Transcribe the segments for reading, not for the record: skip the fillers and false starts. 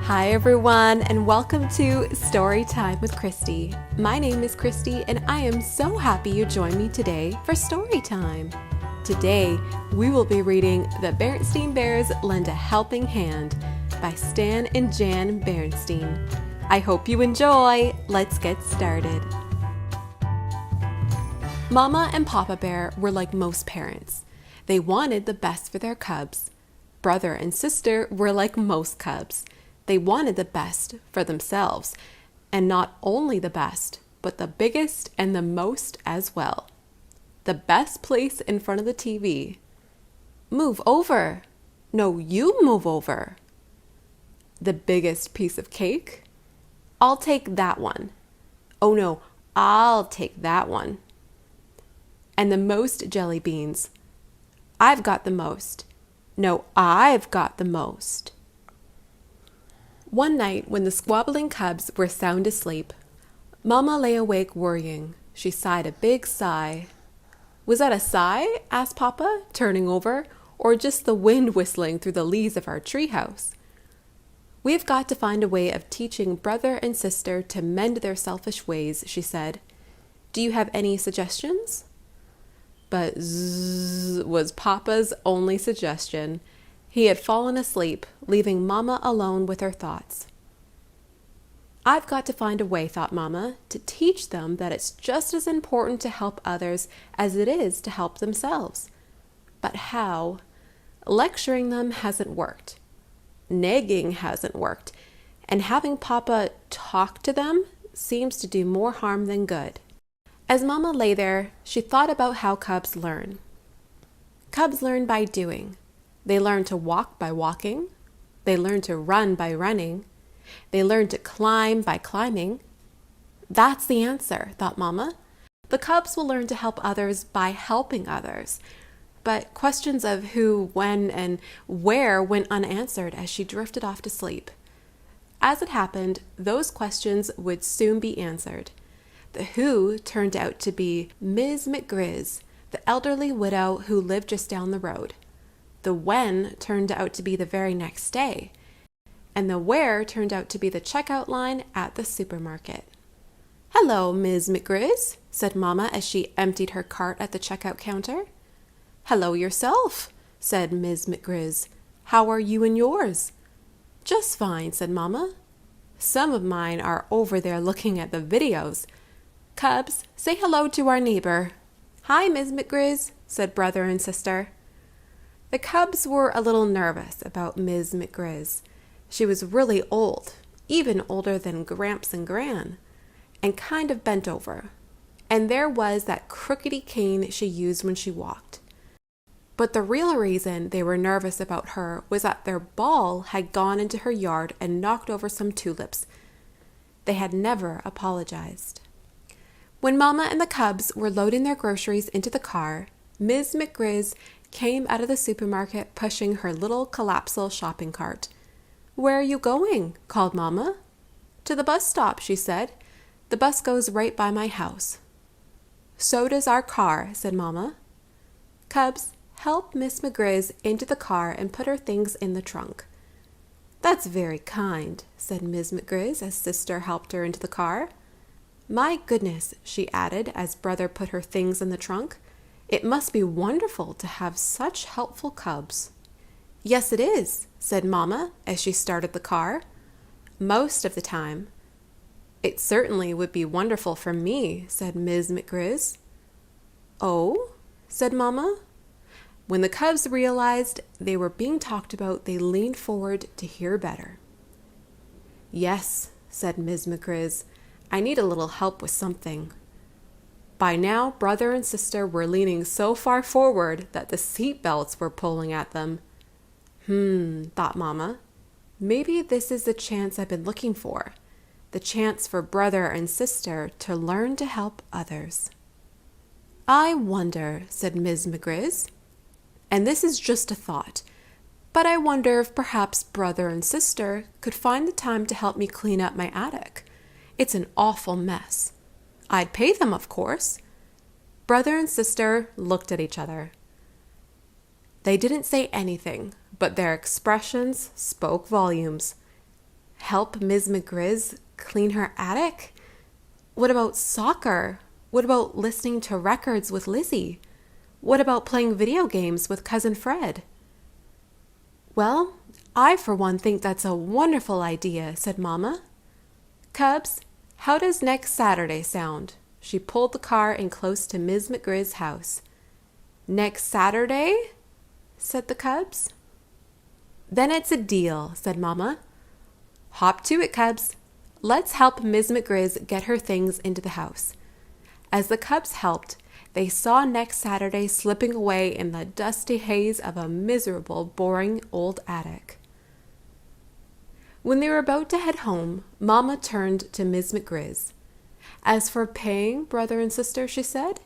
Hi everyone, and welcome to Story Time with Christy. My name is Christy, and I am so happy you joined me today for Story Time. Today, we will be reading The Berenstain Bears Lend a Helping Hand by Stan and Jan Berenstain. I hope you enjoy. Let's get started. Mama and Papa Bear were like most parents. They wanted the best for their cubs. Brother and sister were like most cubs. They wanted the best for themselves, and not only the best, but the biggest and the most as well. The best place in front of the TV. Move over. No, you move over. The biggest piece of cake. I'll take that one. Oh no, I'll take that one. And the most jelly beans. I've got the most. No, I've got the most. One night, when the squabbling cubs were sound asleep, Mama lay awake worrying. She sighed a big sigh. Was that a sigh? Asked Papa, turning over, or just the wind whistling through the leaves of our treehouse? We've got to find a way of teaching brother and sister to mend their selfish ways, she said. Do you have any suggestions? But zzz was Papa's only suggestion. He had fallen asleep, leaving Mama alone with her thoughts. I've got to find a way, thought Mama, to teach them that it's just as important to help others as it is to help themselves. But how? Lecturing them hasn't worked. Nagging hasn't worked. And having Papa talk to them seems to do more harm than good. As Mama lay there, she thought about how cubs learn. Cubs learn by doing. They learn to walk by walking. They learn to run by running. They learn to climb by climbing. That's the answer, thought Mama. The cubs will learn to help others by helping others. But questions of who, when, and where went unanswered as she drifted off to sleep. As it happened, those questions would soon be answered. The who turned out to be Ms. McGrizz, the elderly widow who lived just down the road. The when turned out to be the very next day, and the where turned out to be the checkout line at the supermarket. Hello, Ms. McGrizz, said Mama as she emptied her cart at the checkout counter. Hello yourself, said Ms. McGrizz. How are you and yours? Just fine, said Mama. Some of mine are over there looking at the videos. Cubs, say hello to our neighbor. Hi, Ms. McGrizz, said brother and sister. The cubs were a little nervous about Ms. McGrizz. She was really old, even older than Gramps and Gran, and kind of bent over. And there was that crookedy cane she used when she walked. But the real reason they were nervous about her was that their ball had gone into her yard and knocked over some tulips. They had never apologized. When Mama and the cubs were loading their groceries into the car, Ms. McGrizz came out of the supermarket pushing her little collapsible shopping cart. Where are you going? Called Mama. To the bus stop, she said. The bus goes right by my house. So does our car, said Mama. Cubs, help Miss McGrizz into the car and put her things in the trunk. That's very kind, said Ms. McGrizz as sister helped her into the car. My goodness, she added as brother put her things in the trunk. It must be wonderful to have such helpful cubs. Yes, it is, said Mama as she started the car. Most of the time. It certainly would be wonderful for me, said Ms. McGrizz. Oh, said Mama. When the cubs realized they were being talked about, they leaned forward to hear better. Yes, said Ms. McGrizz. I need a little help with something. By now, brother and sister were leaning so far forward that the seat belts were pulling at them. Thought Mama. Maybe this is the chance I've been looking for. The chance for brother and sister to learn to help others. I wonder, said Ms. McGrizz. And this is just a thought. But I wonder if perhaps brother and sister could find the time to help me clean up my attic. It's an awful mess. I'd pay them, of course. Brother and sister looked at each other. They didn't say anything, but their expressions spoke volumes. Help Ms. McGriz clean her attic? What about soccer? What about listening to records with Lizzie? What about playing video games with Cousin Fred? Well, I for one think that's a wonderful idea, said Mama. Cubs, how does next Saturday sound? She pulled the car in close to Ms. McGriz's house. Next Saturday? Said the Cubs. Then it's a deal, said Mama. Hop to it, Cubs. Let's help Ms. McGriz get her things into the house. As the Cubs helped, they saw next Saturday slipping away in the dusty haze of a miserable, boring old attic. When they were about to head home, Mama turned to Ms. McGriz. As for paying brother and sister, she said,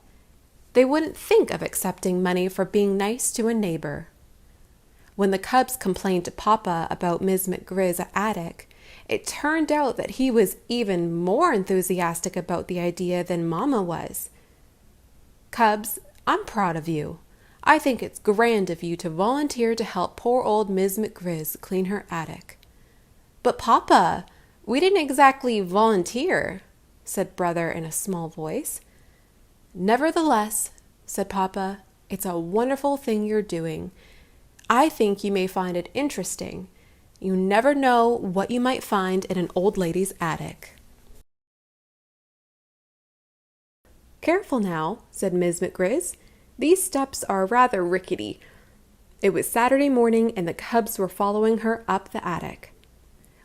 they wouldn't think of accepting money for being nice to a neighbor. When the Cubs complained to Papa about Ms. McGriz's attic, it turned out that he was even more enthusiastic about the idea than Mama was. Cubs, I'm proud of you. I think it's grand of you to volunteer to help poor old Ms. McGriz clean her attic. But Papa, we didn't exactly volunteer, said Brother in a small voice. Nevertheless, said Papa, it's a wonderful thing you're doing. I think you may find it interesting. You never know what you might find in an old lady's attic. Careful now, said Ms. McGriz. These steps are rather rickety. It was Saturday morning and the Cubs were following her up the attic.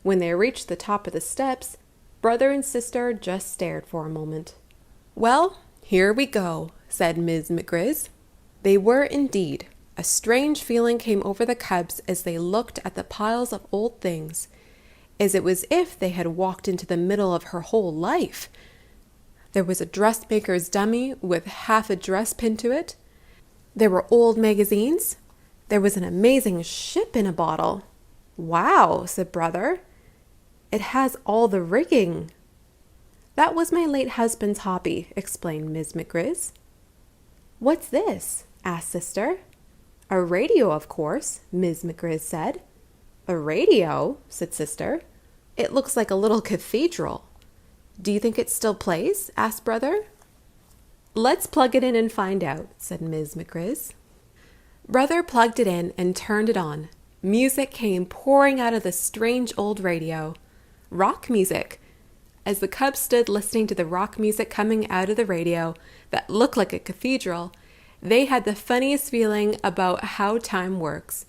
When they reached the top of the steps, brother and sister just stared for a moment. Well, here we go, said Ms. McGriz. They were indeed. A strange feeling came over the Cubs as they looked at the piles of old things, as it was if they had walked into the middle of her whole life. There was a dressmaker's dummy with half a dress pinned to it. There were old magazines. There was an amazing ship in a bottle. Wow, said Brother. It has all the rigging. That was my late husband's hobby, explained Ms. McGriz. What's this? Asked Sister. A radio, of course, Ms. McGriz said. A radio? Said Sister. It looks like a little cathedral. Do you think it still plays? Asked Brother. Let's plug it in and find out, said Ms. McGriz. Brother plugged it in and turned it on. Music came pouring out of the strange old radio. Rock music. As the Cubs stood listening to the rock music coming out of the radio that looked like a cathedral, they had the funniest feeling about how time works.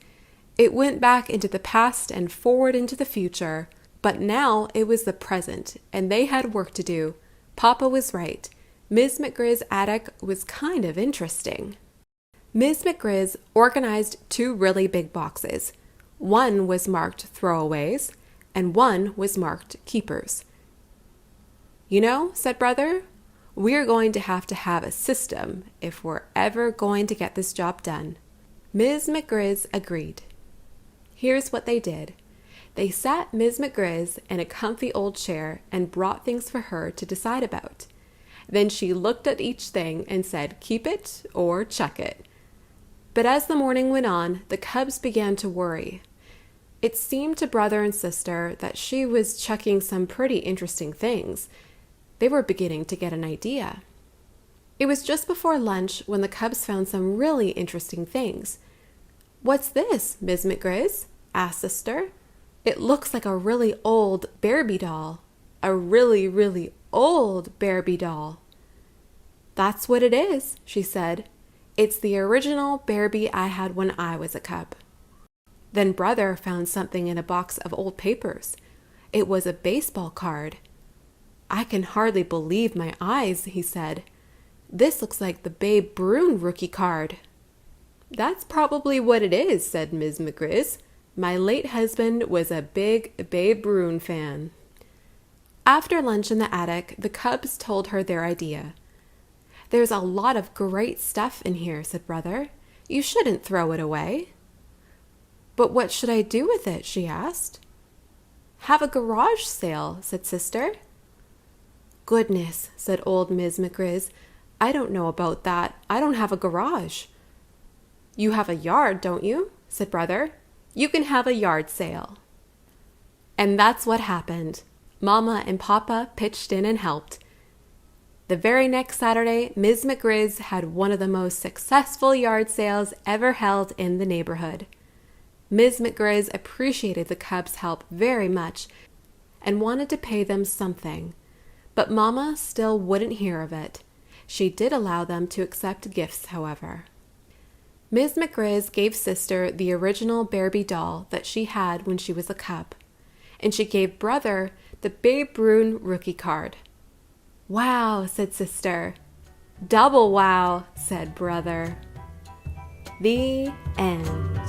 It went back into the past and forward into the future, but now it was the present, and they had work to do. Papa was right. Ms. McGriz's attic was kind of interesting. Ms. McGriz organized 2 really big boxes. One was marked throwaways, and one was marked keepers. You know, said Brother, we're going to have a system if we're ever going to get this job done. Ms. McGriz agreed. Here's what they did. They sat Ms. McGriz in a comfy old chair and brought things for her to decide about. Then she looked at each thing and said, keep it or chuck it. But as the morning went on, the Cubs began to worry. It seemed to Brother and Sister that she was chucking some pretty interesting things. They were beginning to get an idea. It was just before lunch when the Cubs found some really interesting things. What's this, Ms. McGriz? Asked Sister. It looks like a really old Barbie doll. A really, really old Barbie doll. That's what it is, she said. It's the original Barbie I had when I was a cub. Then Brother found something in a box of old papers. It was a baseball card. I can hardly believe my eyes, he said. This looks like the Babe Ruth rookie card. That's probably what it is, said Ms. McGriz. My late husband was a big Babe Ruth fan. After lunch in the attic, the Cubs told her their idea. There's a lot of great stuff in here, said Brother. You shouldn't throw it away. But what should I do with it? She asked. Have a garage sale, said Sister. Goodness, said old Ms. McGriz. I don't know about that. I don't have a garage. You have a yard, don't you? Said Brother. You can have a yard sale. And that's what happened. Mama and Papa pitched in and helped. The very next Saturday, Ms. McGriz had one of the most successful yard sales ever held in the neighborhood. Ms. McGriz appreciated the Cubs' help very much and wanted to pay them something, but Mama still wouldn't hear of it. She did allow them to accept gifts, however. Ms. McGriz gave Sister the original Barbie doll that she had when she was a Cub, and she gave Brother the Babe Ruth rookie card. "Wow," said Sister. "Double wow," said Brother. The end.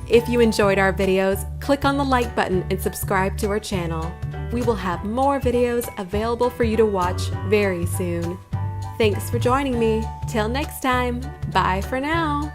If you enjoyed our videos, click on the like button and subscribe to our channel. We will have more videos available for you to watch very soon. Thanks for joining me. Till next time, bye for now.